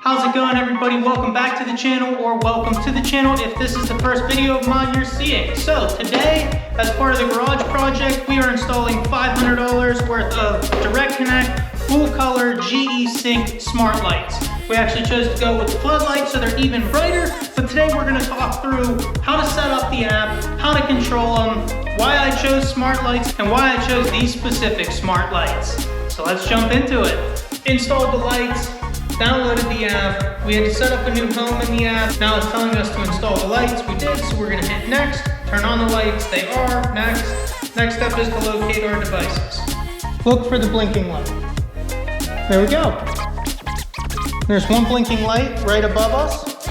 How's it going, everybody? Welcome back to the channel, or welcome to the channel if this is the first video of mine you're seeing. So today, as part of the garage project, we are installing $500 worth of direct connect, full color GE Cync smart lights. We actually chose to go with floodlights so they're even brighter, but today we're going to talk through how to set up the app, how to control them, why I chose smart lights, and why I chose these specific smart lights. So let's jump into it. Installed the lights, downloaded the app, we had to set up a new home in the app. Now it's telling us to install the lights. We did, so we're going to hit next, turn on the lights, they are, next. Next step is to locate our devices. Look for the blinking light. There we go. There's one blinking light right above us.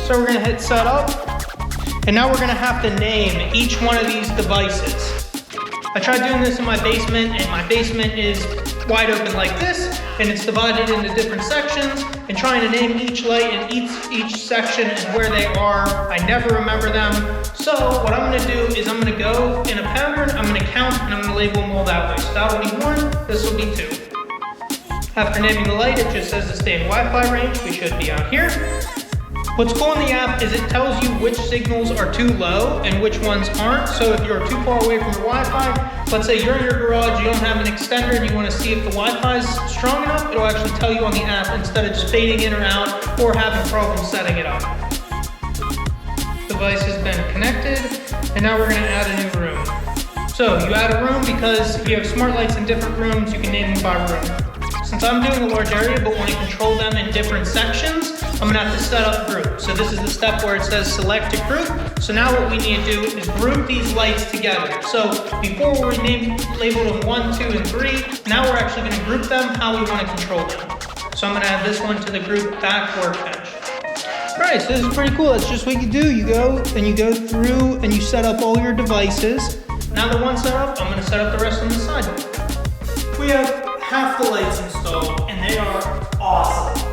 So we're going to hit setup, and now we're going to have to name each one of these devices. I tried doing this in my basement, and my basement is wide open like this, and it's divided into different sections, and trying to name each light in each section and where they are, I never remember them. So what I'm going to do is I'm going to go in a pattern, I'm going to count, and I'm going to label them all that way. So that'll be 1, this will be 2. After naming the light, it just says to stay in Wi-Fi range. We should be out here. What's cool in the app is it tells you which signals are too low and which ones aren't. So if you're too far away from your Wi-Fi, let's say you're in your garage, you don't have an extender, and you want to see if the Wi-Fi is strong enough, it'll actually tell you on the app instead of just fading in or out or having problems setting it up. Device has been connected, and now we're going to add a new room. So you add a room because if you have smart lights in different rooms, you can name them by room. Since I'm doing a large area but want to control them in different sections, I'm going to have to set up groups. So this is the step where it says select a group. So now what we need to do is group these lights together. So before we labeled them 1, 2, and 3, now we're actually going to group them how we want to control them. So I'm going to add this one to the group back workbench. Alright, so this is pretty cool. That's just what you do. You go through and you set up all your devices. Now that one's set up, I'm going to set up the rest on the side. We have half the lights installed, and they are awesome.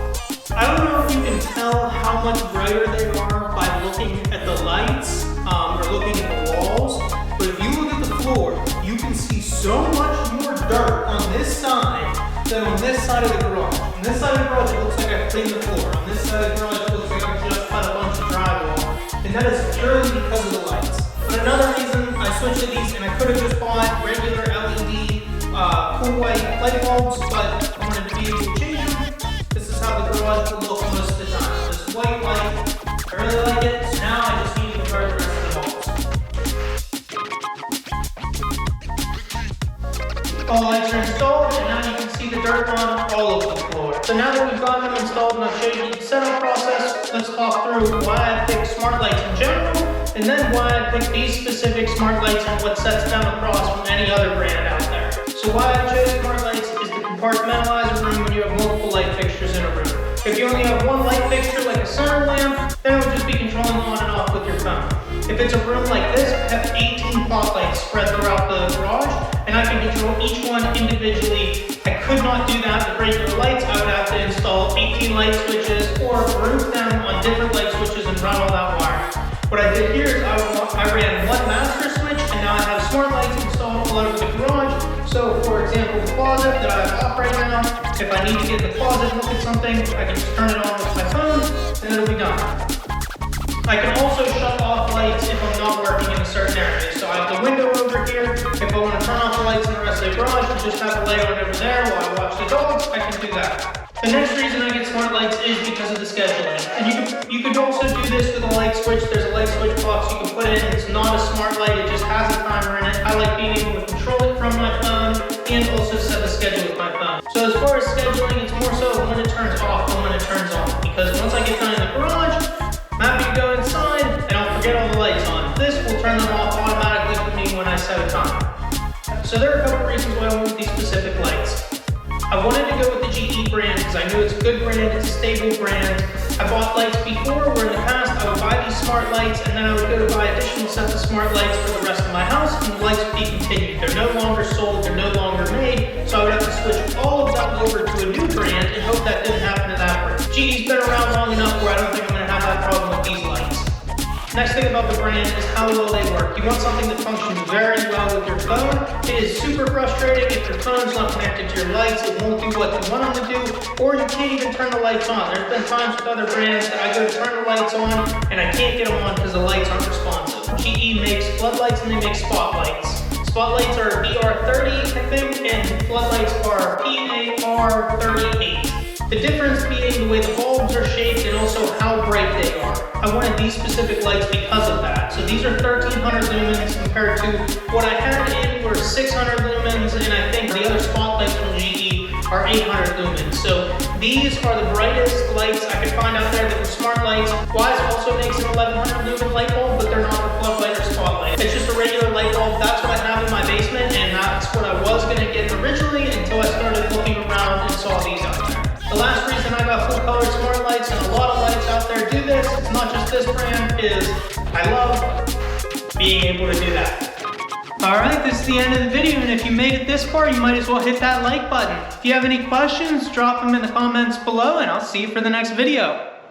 I don't know if you can tell how much brighter they are by looking at the lights or looking at the walls, but if you look at the floor, you can see so much more dirt on this side than on this side of the garage. On this side of the garage, it looks like I cleaned the floor. On this side of the garage, it looks like I just cut a bunch of drywall, and that is purely because of the lights. But another reason I switched to these, and I could have just bought regular LED cool white light bulbs, but I wanted to be able to change them. This is how the garage will look most of the time. This white light, I really like it, so now I just need to convert the rest of the bulbs. All lights are installed, and now you can see the dirt on all of the floor. So now that we've got them installed and I've showed you the setup process, let's talk through why I picked smart lights in general, and then why I picked these specific smart lights and what sets them across from any other brand out there. So why I chose smart lights is to compartmentalize a room when you have multiple light fixtures in a room. If you only have one light fixture like a center lamp, then it would just be controlling on and off with your phone. If it's a room like this, I have 18 pot lights spread throughout the garage, and I can control each one individually. I could not do that with regular lights. I would have to install 18 light switches or group them on different light switches and run all that wire. What I did here is I ran one master switch, and now I have smart lights installed all over the garage. So for example, the closet that I have off right now, if I need to get in the closet and look at something, I can just turn it on with my phone, and it'll be done. I can also shut off lights if I'm not working in a certain area. So I have the window over here. If I want to turn off the lights in the rest of the garage and just have a light on over there while I watch the dogs, I can do that. The next reason I get smart lights is because of the scheduling. And you could also do this with a light switch. There's a light switch box you can put in. It's not a smart light, it just has a timer in it. I like being able to control it from my phone and also set the schedule with my phone. So as far as scheduling, it's more so when it turns off than when it turns on. Because once I get done in the garage, I'm happy to go inside and I'll forget all the lights on. This will turn them off automatically for me when I set a time. So there are a couple reasons why I went with these specific lights. I wanted to go with the GE brand because I knew it's a good brand, it's a stable brand. I bought lights before where in the past I would buy these smart lights and then I would go to buy additional sets of smart lights for the rest of my house, and the lights would be continued. They're no longer sold, they're no longer made, so I would have to switch all of that over to a new brand and hope that didn't happen to that brand. GE's been around long enough where I don't think I'm going to have that problem with these lights. Next thing about the brand is how well they work. You want something that functions very well with your phone. It is super frustrating if your phone's not connected to your lights, it won't do what you want them to do, or you can't even turn the lights on. There's been times with other brands that I go to turn the lights on and I can't get them on because the lights aren't responsive. GE makes floodlights and they make spotlights. Spotlights are BR30, I think, and floodlights are PAR38. The difference being the way the bulbs are shaped and also how bright they are. I wanted these specific lights because of that. So these are 1300 lumens compared to what I had in were 600 lumens, and I think the other spotlights from GE are 800 lumens. So these are the brightest lights I could find out there that were smart lights. Wise also makes an 1100 lumen light bulb, but they're not a floodlight or spotlight. It's just a regular light bulb. That's what I have in my basement, and that's what I was gonna get originally until I started looking around and saw these out there. The last reason I got full color smart lights, and a lot of lights out there do this, it's not just this brand, is I love being able to do that. Alright, this is the end of the video, and if you made it this far, you might as well hit that like button. If you have any questions, drop them in the comments below, and I'll see you for the next video.